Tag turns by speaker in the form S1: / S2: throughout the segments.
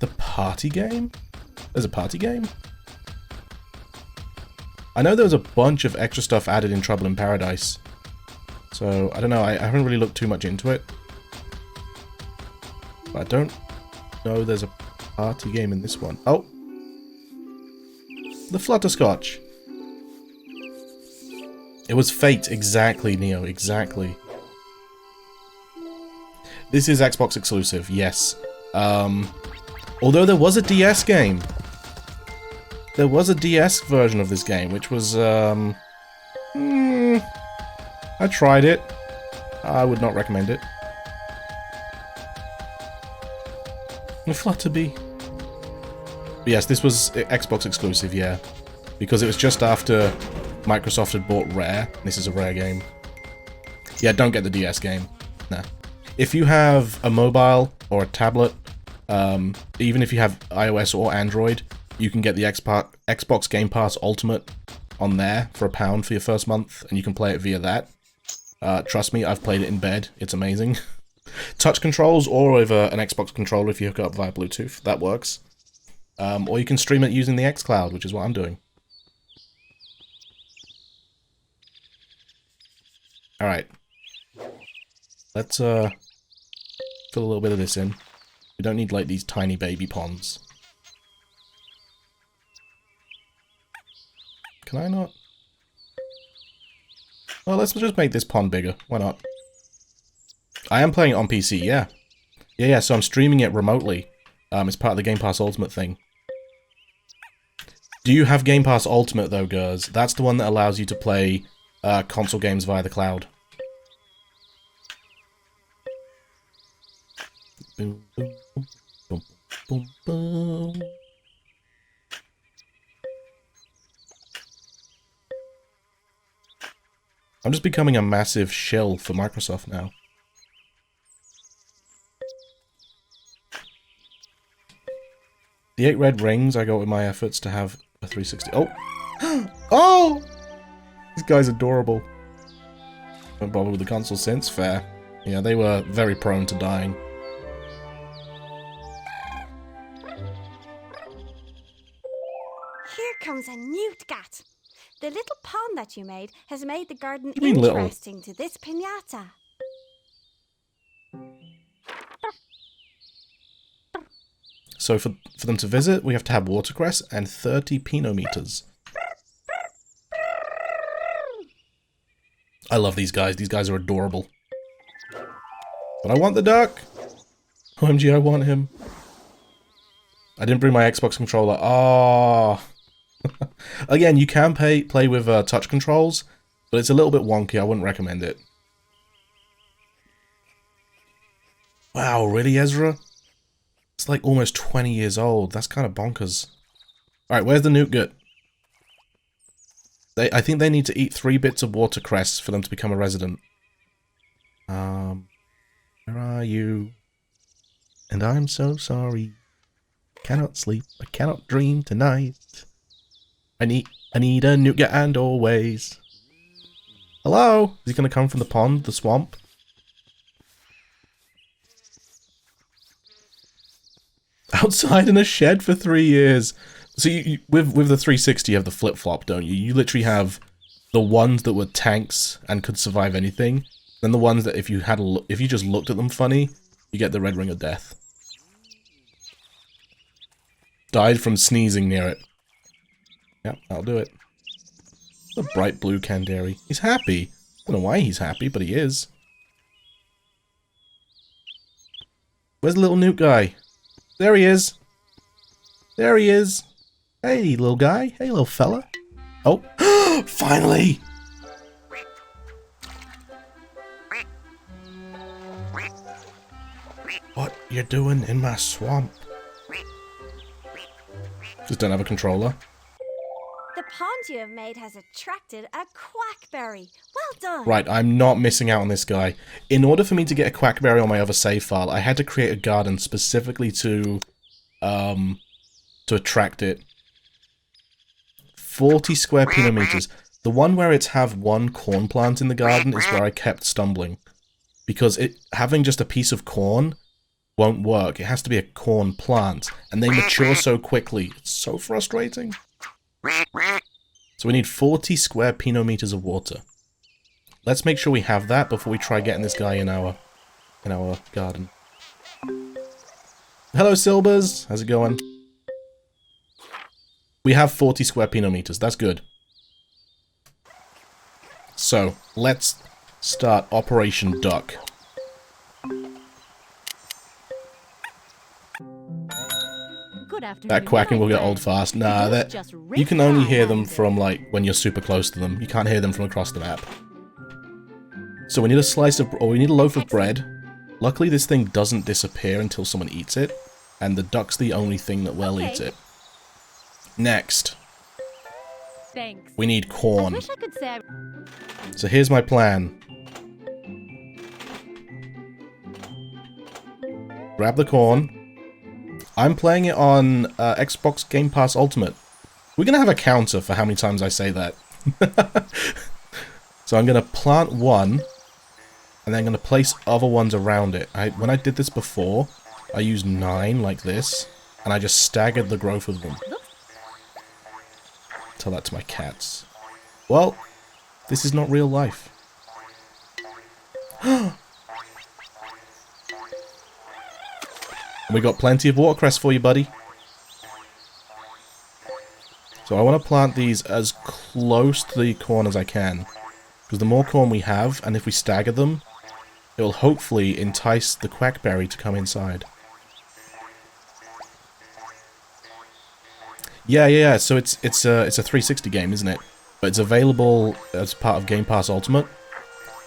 S1: The party game? There's a party game? I know there was a bunch of extra stuff added in Trouble in Paradise. So, I don't know, I haven't really looked too much into it. But I don't know there's a party game in this one. Oh! The Flutterscotch! It was fate, exactly, Neo, exactly. This is Xbox exclusive, yes. Although there was a DS game. There was a DS version of this game, which was, I tried it. I would not recommend it. Flutterby. But yes, this was Xbox exclusive, yeah. Because it was just after Microsoft had bought Rare. This is a Rare game. Yeah, don't get the DS game. Nah. If you have a mobile or a tablet, even if you have iOS or Android, you can get the Xbox Game Pass Ultimate on there for £1 for your first month, and you can play it via that. Trust me, I've played it in bed. It's amazing. Touch controls or over an Xbox controller if you hook it up via Bluetooth. That works. Or you can stream it using the xCloud, which is what I'm doing. Alright. Let's fill a little bit of this in. We don't need, like, these tiny baby ponds. Can I not? Well, let's just make this pond bigger. Why not? I am playing it on PC, yeah. Yeah, so I'm streaming it remotely. It's part of the Game Pass Ultimate thing. Do you have Game Pass Ultimate, though, Gers? That's the one that allows you to play console games via the cloud. Boom, boom, boom, boom, boom. I'm just becoming a massive shill for Microsoft now. The 8 red rings I got with my efforts to have a 360. Oh! Oh! This guy's adorable. Haven't bothered with the console since. Fair. Yeah, they were very prone to dying.
S2: Here comes a newtgat. The little pond that you made has made the garden
S1: mean
S2: interesting to this piñata.
S1: So for them to visit, we have to have watercress and 30 pinometers. I love these guys. These guys are adorable. But I want the duck! OMG, I want him. I didn't bring my Xbox controller. Oh. Again, you can play with touch controls, but it's a little bit wonky. I wouldn't recommend it. Wow, really, Ezra? It's like almost 20 years old. That's kind of bonkers. Alright, where's the newtgat? I think they need to eat 3 bits of watercress for them to become a resident. Where are you? And I'm so sorry. Cannot sleep, I cannot dream tonight. I need a newtgat and always. Hello? Is he gonna come from the pond, the swamp? Outside in a shed for 3 years. So with the 360 you have the flip-flop, don't you? You literally have the ones that were tanks and could survive anything, then the ones that if you just looked at them funny, you get the red ring of death. Died from sneezing near it. Yep, that'll do it. The bright blue Kandari. He's happy. Don't know why he's happy, but he is. Where's the little newt guy? There he is. There he is. Hey, little guy. Hey, little fella. Oh, finally! What you doing in my swamp? Just don't have a controller.
S2: The pond you have made has attracted a quackberry. Well done.
S1: Right, I'm not missing out on this guy. In order for me to get a quackberry on my other save file, I had to create a garden specifically to attract it. 40 square pinometers. The one where it's have 1 corn plant in the garden is where I kept stumbling. Because having just a piece of corn won't work. It has to be a corn plant, and they mature so quickly. It's so frustrating. So we need 40 square pinometers of water. Let's make sure we have that before we try getting this guy in our garden. Hello, Silbers. How's it going? We have 40 square pinometers. That's good. So, let's start Operation Duck. That quacking will get old fast. Nah, you can only hear them from, like, when you're super close to them. You can't hear them from across the map. So we need a slice of, or we need a loaf of bread. Luckily, this thing doesn't disappear until someone eats it, and the duck's the only thing that will eat it. Next.
S3: Thanks.
S1: We need corn.
S3: I wish I could say
S1: So here's my plan. Grab the corn. I'm playing it on Xbox Game Pass Ultimate. We're going to have a counter for how many times I say that. So I'm going to plant one, and then I'm going to place other ones around it. When I did this before, I used 9 like this, and I just staggered the growth of them. Tell that to my cats. Well, this is not real life. We got plenty of watercress for you, buddy. So I want to plant these as close to the corn as I can. Because the more corn we have, and if we stagger them, it will hopefully entice the quackberry to come inside. Yeah. So it's a 360 game, isn't it? But it's available as part of Game Pass Ultimate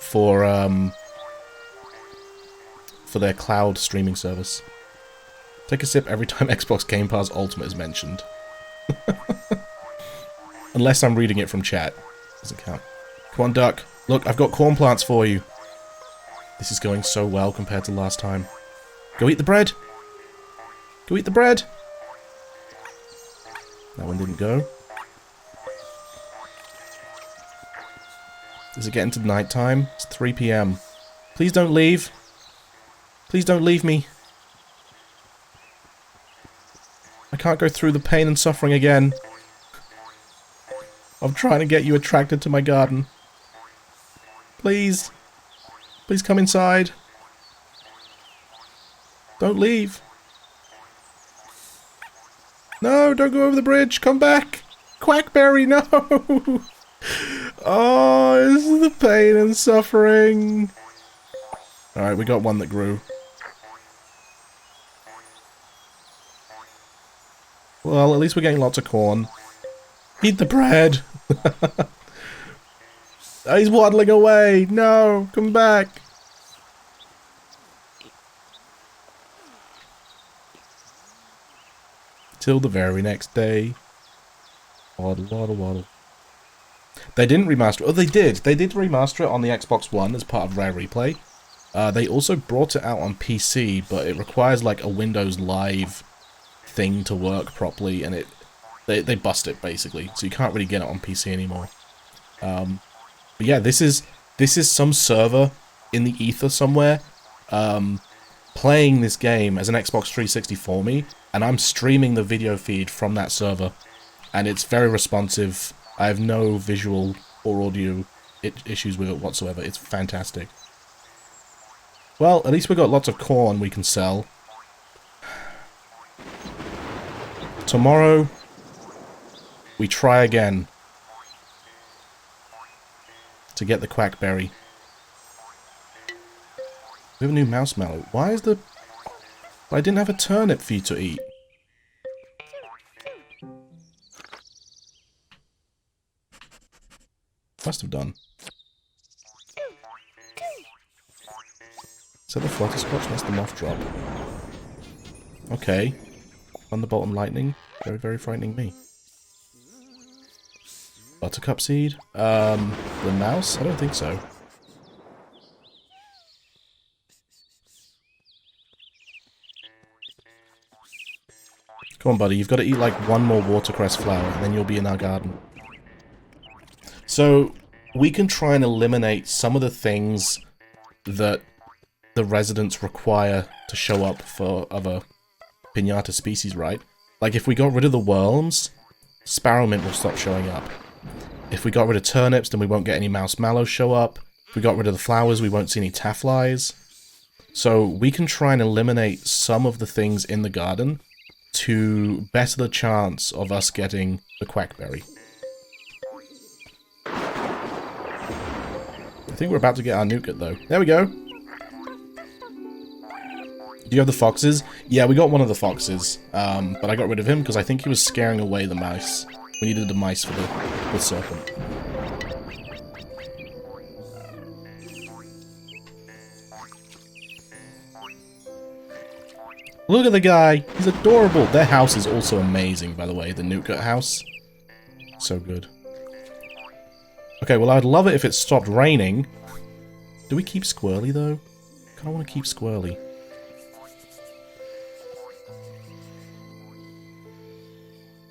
S1: for their cloud streaming service. Take a sip every time Xbox Game Pass Ultimate is mentioned. Unless I'm reading it from chat. Doesn't count. Come on, duck. Look, I've got corn plants for you. This is going so well compared to last time. Go eat the bread. Go eat the bread. That one didn't go. Is it getting to night time? It's 3 PM. Please don't leave. Please don't leave me. I can't go through the pain and suffering again. I'm trying to get you attracted to my garden. Please. Please come inside. Don't leave. No, don't go over the bridge. Come back. Quackberry, no. Oh, this is the pain and suffering. Alright, we got one that grew. Well, at least we're getting lots of corn. Eat the bread. Oh, he's waddling away. No, come back. Till the very next day. Waddle, waddle, waddle. They didn't remaster it. Oh, they did. They did remaster it on the Xbox One as part of Rare Replay. They also brought it out on PC, but it requires like a Windows Live thing to work properly, and they bust it basically, so you can't really get it on PC anymore. But yeah, this is some server in the ether somewhere playing this game as an Xbox 360 for me, and I'm streaming the video feed from that server, and it's very responsive. I have no visual or audio issues with it whatsoever. It's fantastic. Well, at least we've got lots of corn we can sell. Tomorrow, we try again to get the quackberry. We have a new mouse mallow. Why is the... I didn't have a turnip for you to eat. Must have done. Is that the flutterscotch? That's the moth drop. Okay. Thunderbolt and lightning. Very, very frightening me. Buttercup seed? The mouse? I don't think so. Come on, buddy. You've got to eat like one more watercress flower, and then you'll be in our garden. So, we can try and eliminate some of the things that the residents require to show up for other Piñata species, right? Like, if we got rid of the worms, sparrowmint will stop showing up. If we got rid of turnips, then we won't get any mouse mallows show up. If we got rid of the flowers, we won't see any tafflies. So we can try and eliminate some of the things in the garden to better the chance of us getting the quackberry. I think we're about to get our nougat, though. There we go. Do you have the foxes? Yeah, we got one of the foxes, but I got rid of him because I think he was scaring away the mice. We needed the mice for the serpent. Look at the guy! He's adorable! Their house is also amazing, by the way, the nougat house. So good. Okay, well, I'd love it if it stopped raining. Do we keep Squirrely, though? I kind of want to keep Squirrely.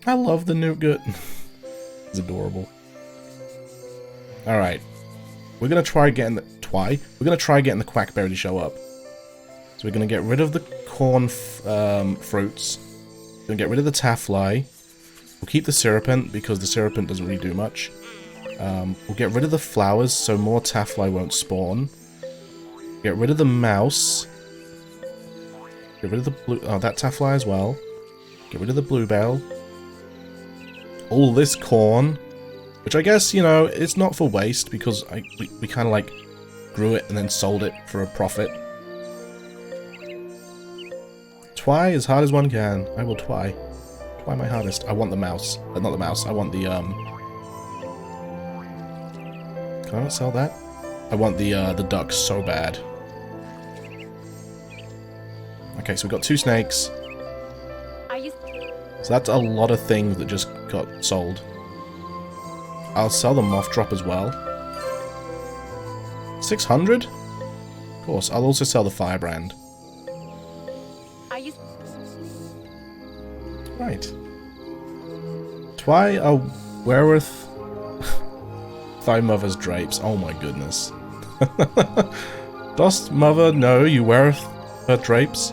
S1: I love the nougat. It's adorable. Alright. We're going to try getting the... We're going to try getting the quackberry to show up. So we're going to get rid of the corn fruits. We're going to get rid of the taffly. We'll keep the serpent, because the serpent doesn't really do much. We'll get rid of the flowers, so more taffly won't spawn. Get rid of the mouse. Get rid of the blue... Oh, that taffly as well. Get rid of the bluebell. All this corn. Which I guess, you know, it's not for waste, because we kind of, like, grew it and then sold it for a profit. Try as hard as one can. I will try. Try my hardest. I want the mouse. Not the mouse. I want the, Can I not sell that? I want the duck so bad. Okay, so we've got 2 snakes.
S3: Are you...
S1: So that's a lot of things that just got sold. I'll sell the moth drop as well. 600? Of course, I'll also sell the firebrand.
S3: Are you...
S1: Right. Twy a wereth thy mother's drapes. Oh my goodness. Dost mother know you weareth her drapes?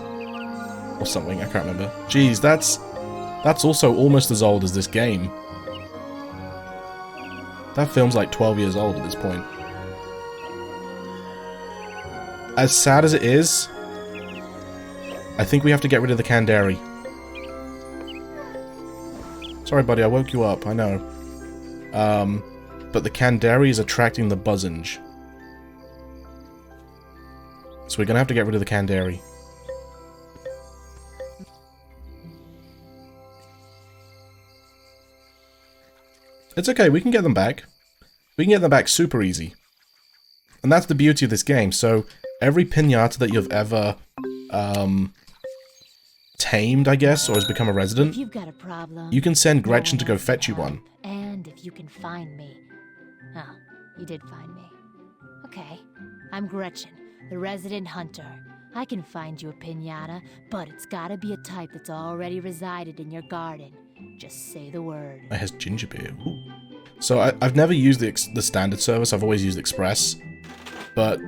S1: Or something, I can't remember. Jeez, that's also almost as old as this game. That film's like 12 years old at this point. As sad as it is, I think we have to get rid of the Canderry. Sorry buddy, I woke you up, I know. But the Canderry is attracting the Buzzange. So we're gonna have to get rid of the Canderry. It's okay, we can get them back. We can get them back super easy. And that's the beauty of this game. So, every Piñata that you've ever, tamed, I guess, or has become a resident,
S4: If you've got a problem,
S1: you can send
S4: no
S1: Gretchen
S4: one
S1: to go
S4: else
S1: fetch
S4: can
S1: you one.
S4: help. And if you can find me. Oh, you did find me. Okay, I'm Gretchen, the resident hunter. I can find you a piñata, but it's gotta be a type that's already resided in your garden. Just say the word.
S1: It has ginger beer. Ooh. So I've never used the standard service, I've always used Express. But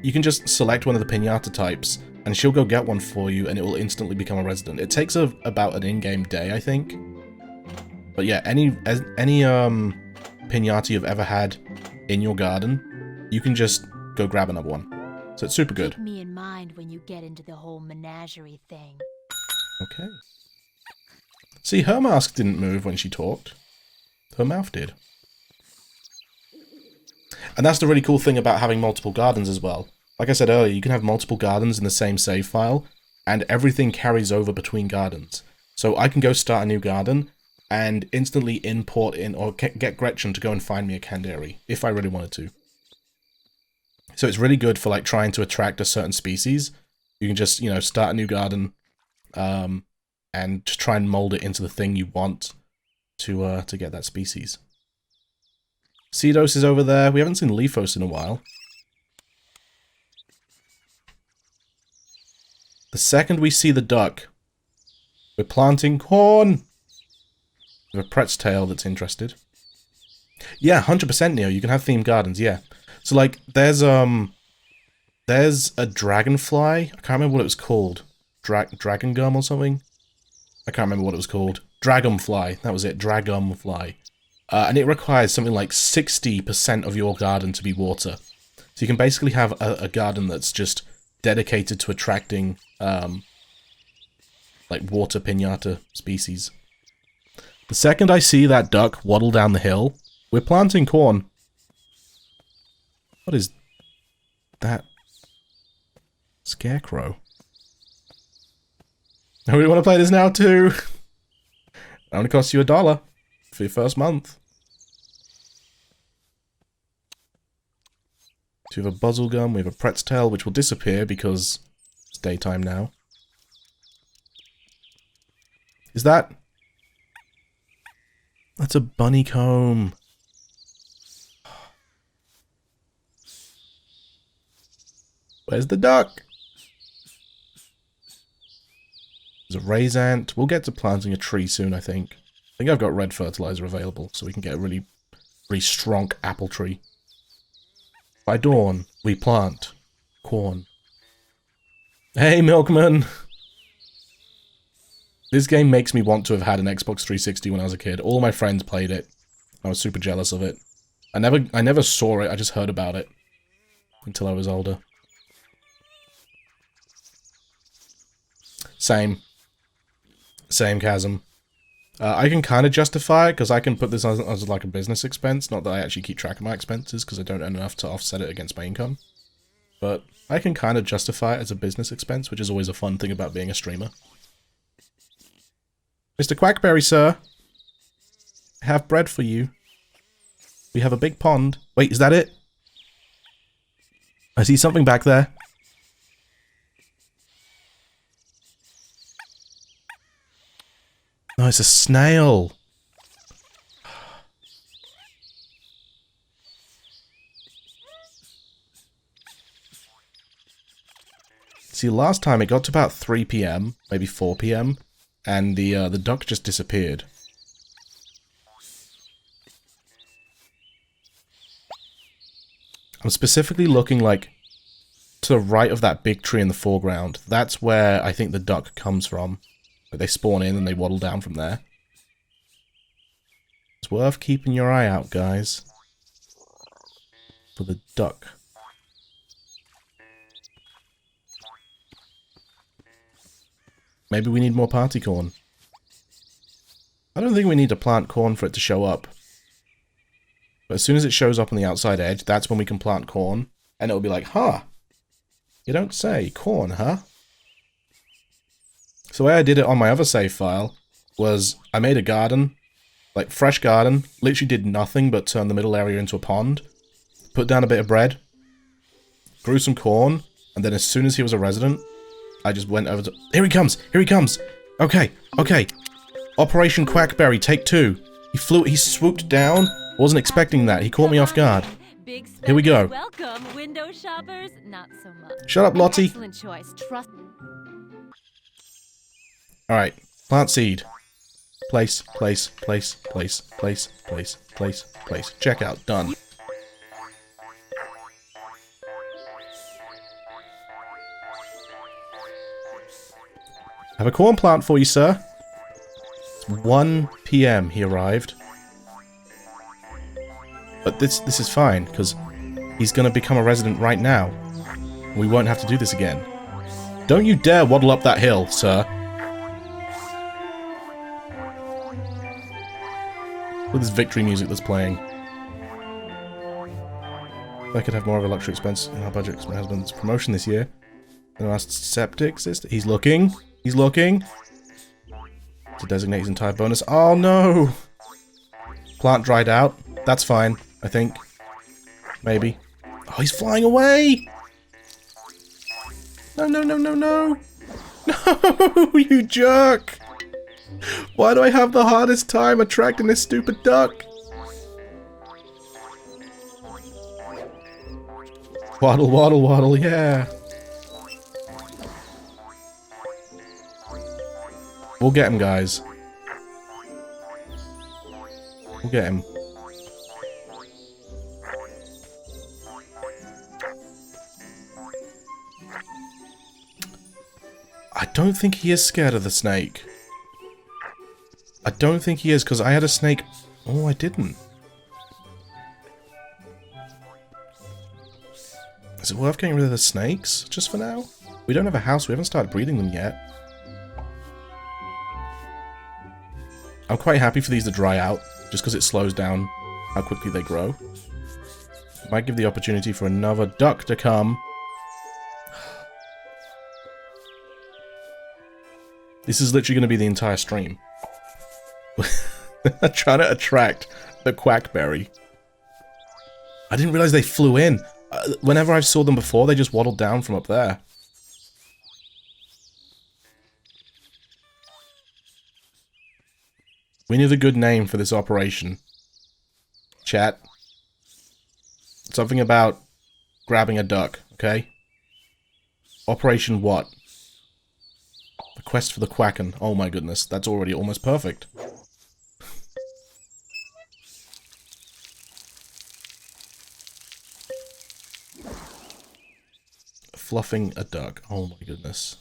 S1: you can just select one of the Piñata types, and she'll go get one for you, and it will instantly become a resident. It takes about an in-game day, I think. But yeah, any Piñata you've ever had in your garden, you can just go grab another one. So it's super good.
S4: Keep me in mind when you get into the whole menagerie thing.
S1: Okay. See, her mask didn't move when she talked. Her mouth did. And that's the really cool thing about having multiple gardens as well. Like I said earlier, you can have multiple gardens in the same save file, and everything carries over between gardens. So I can go start a new garden, and instantly import in, or get Gretchen to go and find me a Canderry, if I really wanted to. So it's really good for like trying to attract a certain species. You can just, you know, start a new garden, and just try and mold it into the thing you want to get that species. Cedos is over there. We haven't seen Leafos in a while. The second we see the duck, we're planting corn. We have a Pret's tail that's interested. Yeah, 100% Neo. You can have themed gardens, yeah. So like there's There's a dragonfly. I can't remember what it was called. Dragon gum or something? I can't remember what it was called. Dragonfly. That was it. Dragonfly. And it requires something like 60% of your garden to be water. So you can basically have a garden that's just dedicated to attracting, like, water piñata species. The second I see that duck waddle down the hill, we're planting corn. What is that? Scarecrow. I really want to play this now too. It only costs you $1 for your first month. So we have a buzzlegum, we have a pretzel, which will disappear because it's daytime now. Is that? That's a bunny comb. Where's the duck? There's a raisant. We'll get to planting a tree soon, I think. I think I've got red fertilizer available, so we can get a really strong apple tree. By dawn, we plant corn. Hey, Milkman! This game makes me want to have had an Xbox 360 when I was a kid. All my friends played it. I was super jealous of it. I never saw it, I just heard about it. Until I was older. Same. Same, Chasm. I can kind of justify it, because I can put this as like a business expense. Not that I actually keep track of my expenses, because I don't earn enough to offset it against my income. But I can kind of justify it as a business expense, which is always a fun thing about being a streamer. Mr. Quackberry, sir. I have bread for you. We have a big pond. Wait, is that it? I see something back there. No, it's a snail. See, last time it got to about 3 PM, maybe 4 PM, and the duck just disappeared. I'm specifically looking, like, to the right of that big tree in the foreground. That's where I think the duck comes from. They spawn in and they waddle down from there. It's worth keeping your eye out, guys. For the duck. Maybe we need more party corn. I don't think we need to plant corn for it to show up. But as soon as it shows up on the outside edge, that's when we can plant corn. And it'll be like, huh? You don't say. Corn, huh? So the way I did it on my other save file was I made a garden, like fresh garden, literally did nothing but turn the middle area into a pond, put down a bit of bread, grew some corn, and then as soon as he was a resident, I just went over to... Here he comes! Here he comes! Okay, okay. Operation Quackberry, take 2. He swooped down. Wasn't expecting that. He caught me off guard. Here we go.
S4: Welcome, window shoppers. Not so much.
S1: Shut up, Lottie.
S4: Excellent choice. Trust.
S1: Alright, plant seed. Place, place, place, place, place, place, place, place. Check out, done. Have a corn plant for you, sir. It's 1 PM he arrived. But this is fine, because he's gonna become a resident right now. We won't have to do this again. Don't you dare waddle up that hill, sir. Look at this victory music that's playing. If I could have more of a luxury expense in our budget, because my husband's promotion this year. And I asked septic system. He's looking. He's looking. To designate his entire bonus. Oh no! Plant dried out. That's fine, I think. Maybe. Oh, he's flying away! No, no, no, no, no! No, you jerk! Why do I have the hardest time attracting this stupid duck? Waddle, waddle, waddle, yeah. We'll get him, guys. We'll get him. don't think he is scared of the snake. I don't think he is, because I had a snake... Oh, I didn't. Is it worth getting rid of the snakes, just for now? We don't have a house, we haven't started breeding them yet. I'm quite happy for these to dry out, just because it slows down how quickly they grow. Might give the opportunity for another duck to come. This is literally going to be the entire stream. Trying to attract the Quackberry. I didn't realize they flew in. Whenever I've saw them before, they just waddled down from up there. We need a good name for this operation. Chat. Something about grabbing a duck, okay? Operation what? The quest for the Quacken. Oh my goodness, that's already almost perfect. Fluffing a duck. Oh my goodness.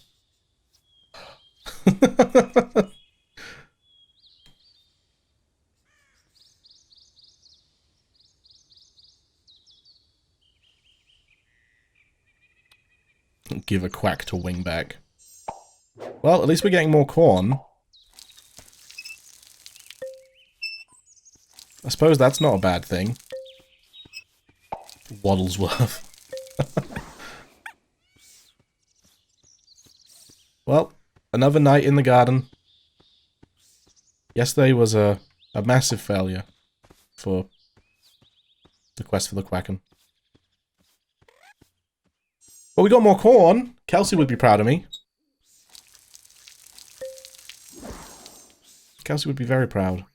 S1: Give a quack to wing back. Well, at least we're getting more corn. I suppose that's not a bad thing. Waddlesworth. Well, another night in the garden. Yesterday was a massive failure for the quest for the Quacken. But we got more corn. Kelsey would be proud of me. Kelsey would be very proud.